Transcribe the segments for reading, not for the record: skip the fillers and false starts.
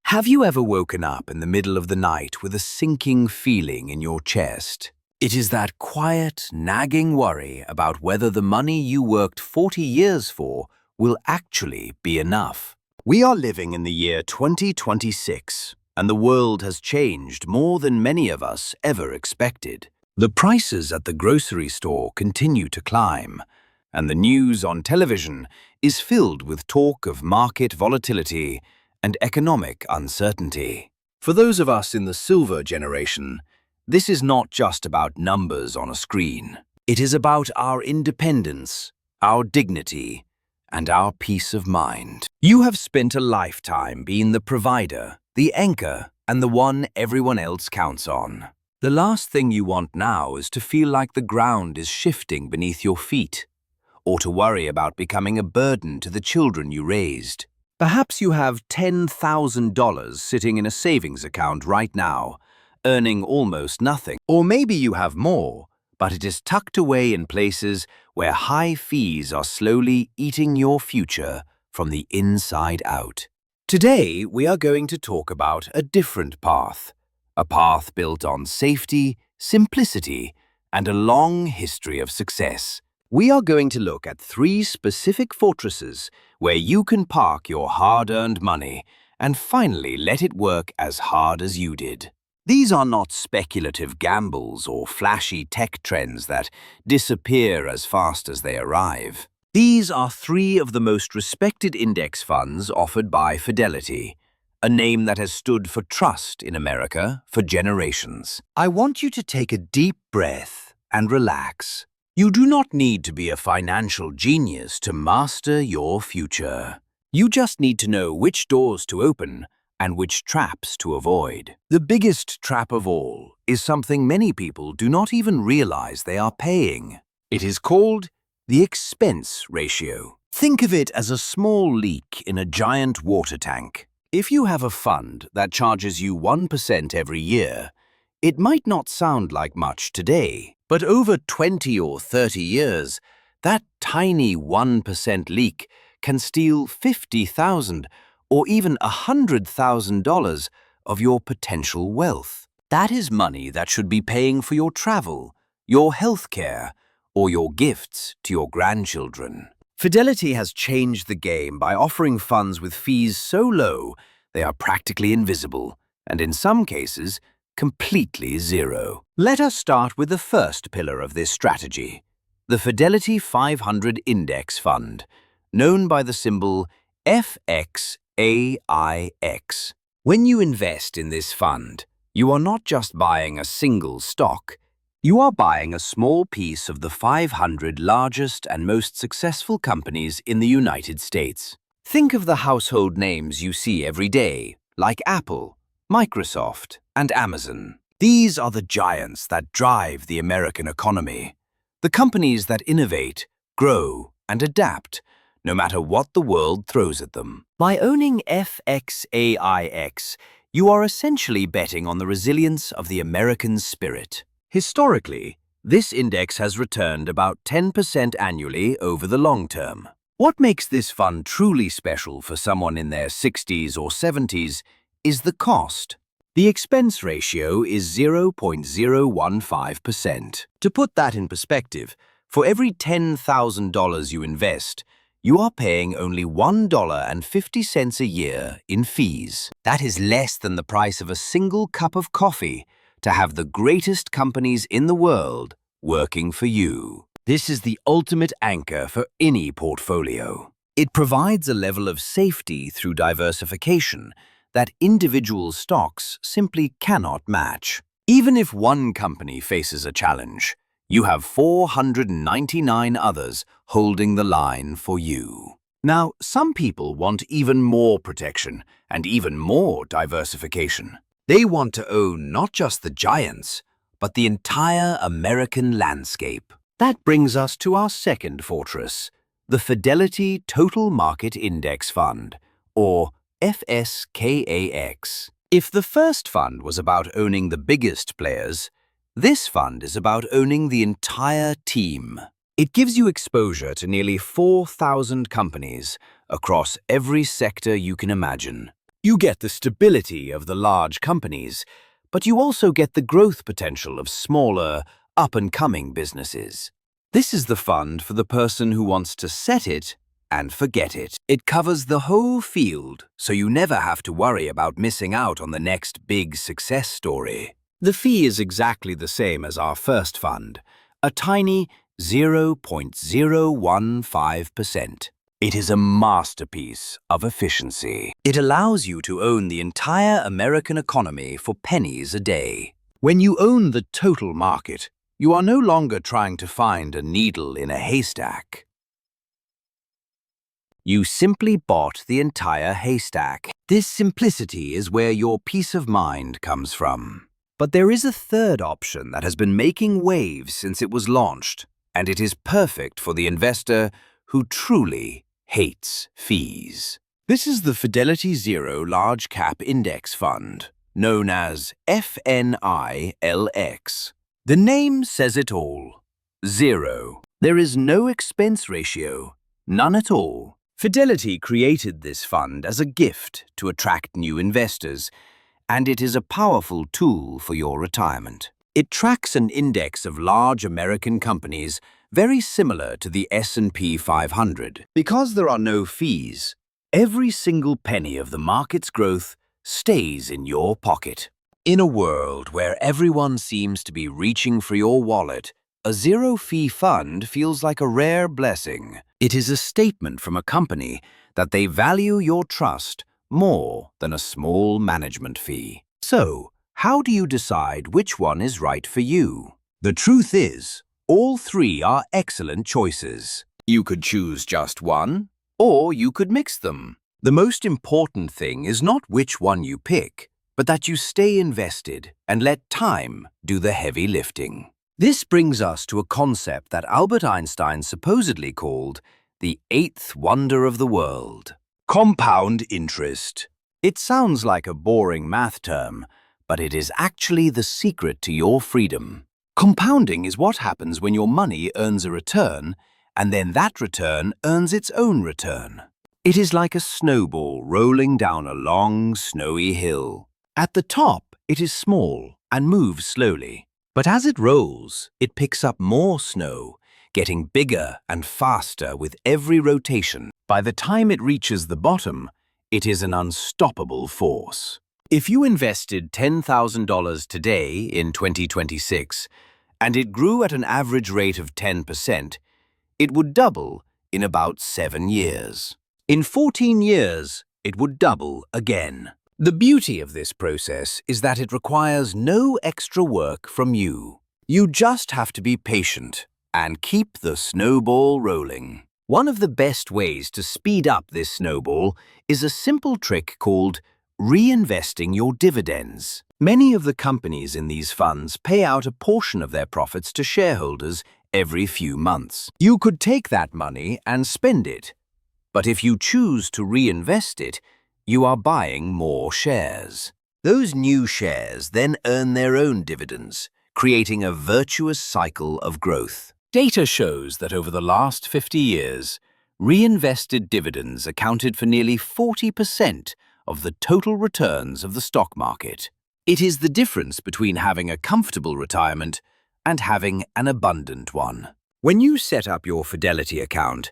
Have you ever woken up in the middle of the night with a sinking feeling in your chest? It is that quiet, nagging worry about whether the money you worked 40 years for will actually be enough. We are living in the year 2026, and the world has changed more than many of us ever expected. The prices at the grocery store continue to climb, and the news on television is filled with talk of market volatility and economic uncertainty. For those of us in the silver generation, this is not just about numbers on a screen. It is about our independence, our dignity, and our peace of mind. You have spent a lifetime being the provider, the anchor, and the one everyone else counts on. The last thing you want now is to feel like the ground is shifting beneath your feet, or to worry about becoming a burden to the children you raised. Perhaps you have $10,000 sitting in a savings account right now, earning almost nothing. Or maybe you have more, but it is tucked away in places where high fees are slowly eating your future from the inside out. Today, we are going to talk about a different path, a path built on safety, simplicity, and a long history of success. We are going to look at 3 specific fortresses where you can park your hard-earned money and finally let it work as hard as you did. These are not speculative gambles or flashy tech trends that disappear as fast as they arrive. These are 3 of the most respected index funds offered by Fidelity, a name that has stood for trust in America for generations. I want you to take a deep breath and relax. You do not need to be a financial genius to master your future. You just need to know which doors to open and which traps to avoid. The biggest trap of all is something many people do not even realize they are paying. It is called the expense ratio. Think of it as a small leak in a giant water tank. If you have a fund that charges you 1% every year, it might not sound like much today, but over 20 or 30 years, that tiny 1% leak can steal $50,000 or even $100,000 of your potential wealth. That is money that should be paying for your travel, your health care, or your gifts to your grandchildren. Fidelity has changed the game by offering funds with fees so low they are practically invisible, and in some cases, completely zero. Let us start with the first pillar of this strategy, the Fidelity 500 Index Fund, known by the symbol FXAIX. When you invest in this fund, you are not just buying a single stock, you are buying a small piece of the 500 largest and most successful companies in the United States. Think of the household names you see every day, like Apple, Microsoft, and Amazon. These are the giants that drive the American economy, the companies that innovate, grow, and adapt, no matter what the world throws at them. By owning FXAIX, you are essentially betting on the resilience of the American spirit. Historically, this index has returned about 10% annually over the long term. What makes this fund truly special for someone in their 60s or 70s is the cost. The expense ratio is 0.015%. To put that in perspective, for every $10,000 you invest, you are paying only $1.50 a year in fees. That is less than the price of a single cup of coffee to have the greatest companies in the world working for you. This is the ultimate anchor for any portfolio. It provides a level of safety through diversification that individual stocks simply cannot match. Even if one company faces a challenge, you have 499 others holding the line for you. Now, some people want even more protection and even more diversification. They want to own not just the giants, but the entire American landscape. That brings us to our second fortress, the Fidelity Total Market Index Fund, or FSKAX. If the first fund was about owning the biggest players, this fund is about owning the entire team. It gives you exposure to nearly 4,000 companies across every sector you can imagine. You get the stability of the large companies, but you also get the growth potential of smaller, up-and-coming businesses. This is the fund for the person who wants to set it and forget it. It covers the whole field, so you never have to worry about missing out on the next big success story. The fee is exactly the same as our first fund, a tiny 0.015%. It is a masterpiece of efficiency. It allows you to own the entire American economy for pennies a day. When you own the total market, you are no longer trying to find a needle in a haystack. You simply bought the entire haystack. This simplicity is where your peace of mind comes from. But there is a third option that has been making waves since it was launched, and it is perfect for the investor who truly hates fees. This is the Fidelity Zero Large Cap Index Fund, known as FNILX. The name says it all. Zero. There is no expense ratio, none at all. Fidelity created this fund as a gift to attract new investors, and it is a powerful tool for your retirement. It tracks an index of large American companies very similar to the S&P 500. Because there are no fees, every single penny of the market's growth stays in your pocket. In a world where everyone seems to be reaching for your wallet, a zero-fee fund feels like a rare blessing. It is a statement from a company that they value your trust more than a small management fee. So, how do you decide which one is right for you? The truth is, all three are excellent choices. You could choose just one, or you could mix them. The most important thing is not which one you pick, but that you stay invested and let time do the heavy lifting. This brings us to a concept that Albert Einstein supposedly called the eighth wonder of the world: compound interest. It sounds like a boring math term, but it is actually the secret to your freedom. Compounding is what happens when your money earns a return, and then that return earns its own return. It is like a snowball rolling down a long, snowy hill. At the top, it is small and moves slowly. But as it rolls, it picks up more snow, getting bigger and faster with every rotation. By the time it reaches the bottom, it is an unstoppable force. If you invested $10,000 today in 2026, and it grew at an average rate of 10%, it would double in about 7 years. In 14 years, it would double again. The beauty of this process is that it requires no extra work from you. You just have to be patient and keep the snowball rolling. One of the best ways to speed up this snowball is a simple trick called reinvesting your dividends. Many of the companies in these funds pay out a portion of their profits to shareholders every few months. You could take that money and spend it, but if you choose to reinvest it, you are buying more shares. Those new shares then earn their own dividends, creating a virtuous cycle of growth. Data shows that over the last 50 years, reinvested dividends accounted for nearly 40% of the total returns of the stock market. It is the difference between having a comfortable retirement and having an abundant one. When you set up your Fidelity account,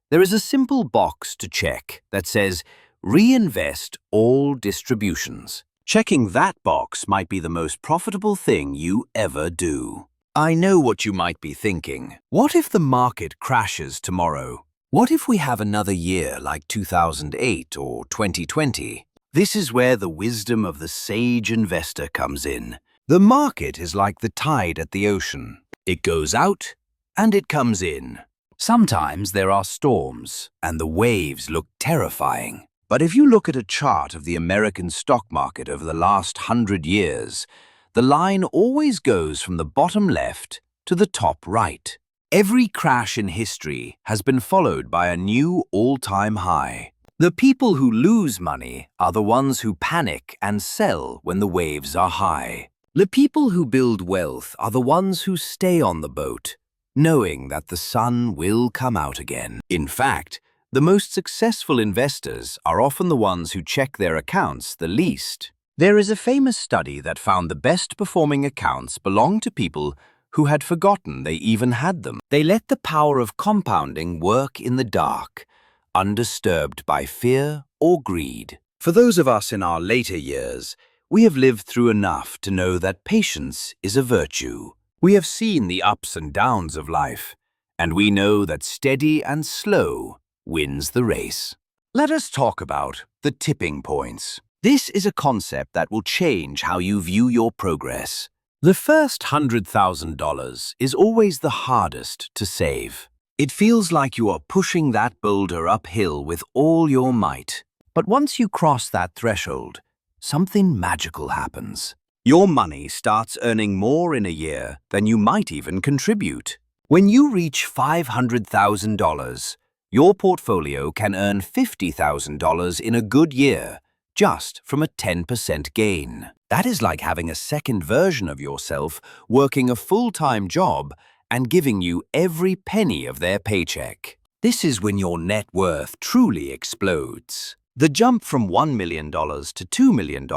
there is a simple box to check that says reinvest all distributions. Checking that box might be the most profitable thing you ever do. I know what you might be thinking. What if the market crashes tomorrow? What if we have another year like 2008 or 2020? This is where the wisdom of the sage investor comes in. The market is like the tide at the ocean. It goes out and it comes in. Sometimes there are storms and the waves look terrifying. But if you look at a chart of the American stock market over the last 100 years, the line always goes from the bottom left to the top right. Every crash in history has been followed by a new all-time high. The people who lose money are the ones who panic and sell when the waves are high. The people who build wealth are the ones who stay on the boat, knowing that the sun will come out again. In fact, The most successful investors are often the ones who check their accounts the least. There is a famous study that found the best-performing accounts belong to people who had forgotten they even had them. They let the power of compounding work in the dark, undisturbed by fear or greed. For those of us in our later years, we have lived through enough to know that patience is a virtue. We have seen the ups and downs of life, and we know that steady and slow wins the race. Let us talk about the tipping points. This is a concept that will change how you view your progress. The first $100,000 is always the hardest to save. It feels like you are pushing that boulder uphill with all your might. But once you cross that threshold, something magical happens. Your money starts earning more in a year than you might even contribute. When you reach $500,000, your portfolio can earn $50,000 in a good year, just from a 10% gain. That is like having a second version of yourself working a full-time job and giving you every penny of their paycheck. This is when your net worth truly explodes. The jump from $1 million to $2 million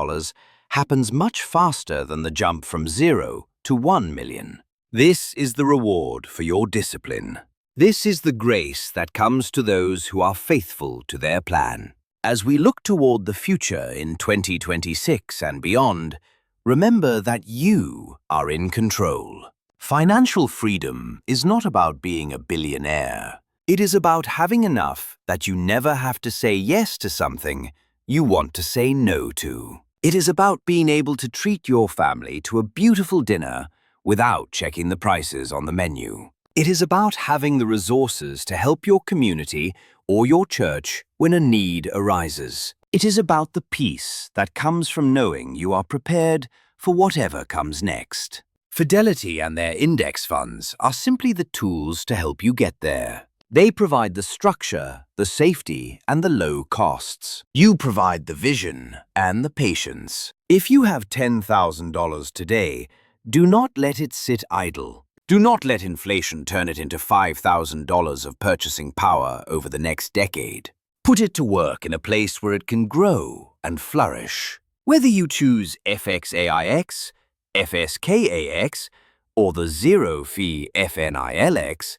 happens much faster than the jump from 0 to 1 million. This is the reward for your discipline. This is the grace that comes to those who are faithful to their plan. As we look toward the future in 2026 and beyond, remember that you are in control. Financial freedom is not about being a billionaire. It is about having enough that you never have to say yes to something you want to say no to. It is about being able to treat your family to a beautiful dinner without checking the prices on the menu. It is about having the resources to help your community or your church when a need arises. It is about the peace that comes from knowing you are prepared for whatever comes next. Fidelity and their index funds are simply the tools to help you get there. They provide the structure, the safety, and the low costs. You provide the vision and the patience. If you have $10,000 today, do not let it sit idle. Do not let inflation turn it into $5,000 of purchasing power over the next decade. Put it to work in a place where it can grow and flourish. Whether you choose FXAIX, FSKAX, or the zero-fee FNILX,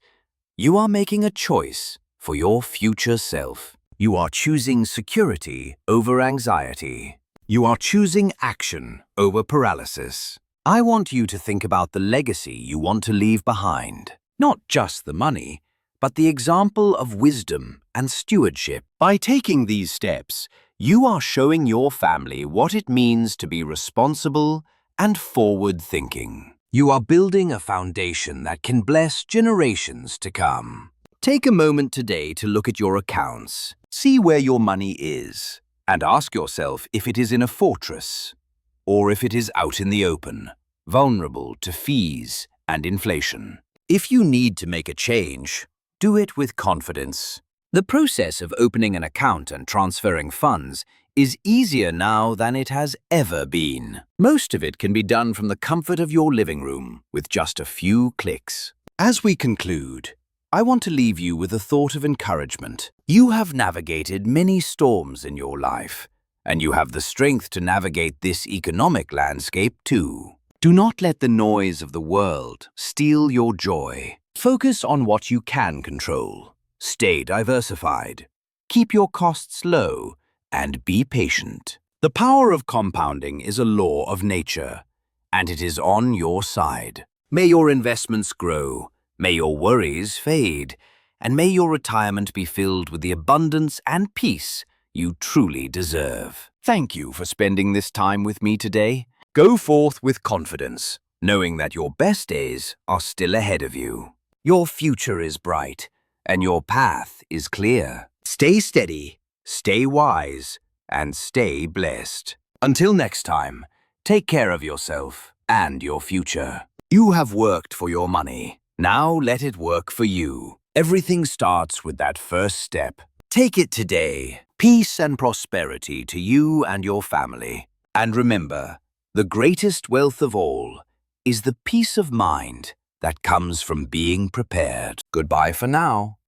you are making a choice for your future self. You are choosing security over anxiety. You are choosing action over paralysis. I want you to think about the legacy you want to leave behind. Not just the money, but the example of wisdom and stewardship. By taking these steps, you are showing your family what it means to be responsible and forward-thinking. You are building a foundation that can bless generations to come. Take a moment today to look at your accounts, see where your money is, and ask yourself if it is in a fortress or if it is out in the open, vulnerable to fees and inflation. If you need to make a change, do it with confidence. The process of opening an account and transferring funds is easier now than it has ever been. Most of it can be done from the comfort of your living room with just a few clicks. As we conclude, I want to leave you with a thought of encouragement. You have navigated many storms in your life, and you have the strength to navigate this economic landscape too. Do not let the noise of the world steal your joy. Focus on what you can control. Stay diversified. Keep your costs low and be patient. The power of compounding is a law of nature, and it is on your side. May your investments grow, may your worries fade, and may your retirement be filled with the abundance and peace you truly deserve. Thank you for spending this time with me today. Go forth with confidence, knowing that your best days are still ahead of you. Your future is bright, and your path is clear. Stay steady, stay wise, and stay blessed. Until next time, take care of yourself and your future. You have worked for your money. Now let it work for you. Everything starts with that first step. Take it today. Peace and prosperity to you and your family. And remember, the greatest wealth of all is the peace of mind that comes from being prepared. Goodbye for now.